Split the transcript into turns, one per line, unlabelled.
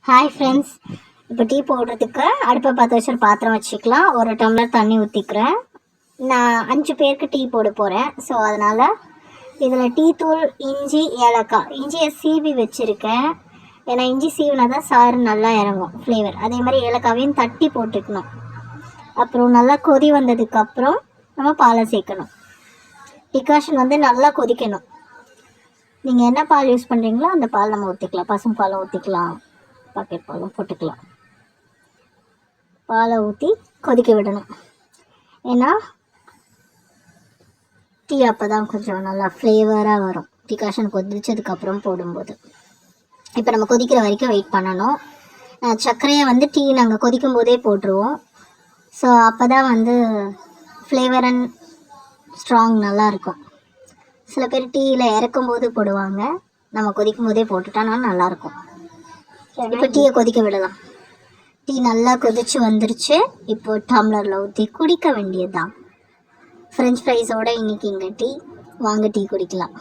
Hi friends, இப்போ tea போடுறதுக்கு அடுப்பை பற்ற வச்சு ஒரு பாத்திரம் வச்சுக்கலாம். ஒரு டம்ளர் தண்ணி ஊற்றிக்கிறேன். நான் 5 பேருக்கு டீ போட போகிறேன். ஸோ அதனால் இதில் டீ தூள், இஞ்சி, ஏலக்காய். இஞ்சியை சீவி வச்சுருக்கேன். ஏன்னா இஞ்சி சீவினா தான் சாறு நல்லா இறங்கும், ஃப்ளேவர். அதே மாதிரி ஏலக்காவையும் தட்டி போட்டுக்கணும். அப்புறம் நல்லா கொதி வந்ததுக்கப்புறம் நம்ம பாலை சேர்க்கணும். டிகாஷன் நல்லா கொதிக்கணும். நீங்கள் என்ன பால் யூஸ் பண்ணுறீங்களோ அந்த பால் நம்ம ஊற்றிக்கலாம். பசும் பாலை ஊற்றிக்கலாம், பாக்கெட் பாலும் போட்டுக்கலாம். பாலை ஊற்றி கொதிக்க விடணும். ஏன்னா டீ அப்போ தான் கொஞ்சம் நல்லா ஃப்ளேவராக வரும், டிகாஷன் கொதிச்சதுக்கப்புறம் போடும்போது. இப்போ நம்ம கொதிக்கிற வரைக்கும் வெயிட் பண்ணணும். சர்க்கரையை டீ நாங்கள் கொதிக்கும் போதே போட்டுருவோம். ஸோ அப்போ தான் ஃப்ளேவர் அண்ட் ஸ்ட்ராங் நல்லாயிருக்கும். சில பேர் டீயில் இறக்கும்போது போடுவாங்க, நம்ம கொதிக்கும் போதே போட்டுட்டோம்னா நல்லாயிருக்கும். இப்போ டீயை கொதிக்க விடலாம். டீ நல்லா கொதிச்சு வந்துருச்சு. இப்போ டம்ளரில் ஊற்றி குடிக்க வேண்டியதுதான். ஃப்ரெஞ்ச் ஃப்ரைஸோடு இன்றைக்கி இங்கே டீ. வாங்க டீ குடிக்கலாம்.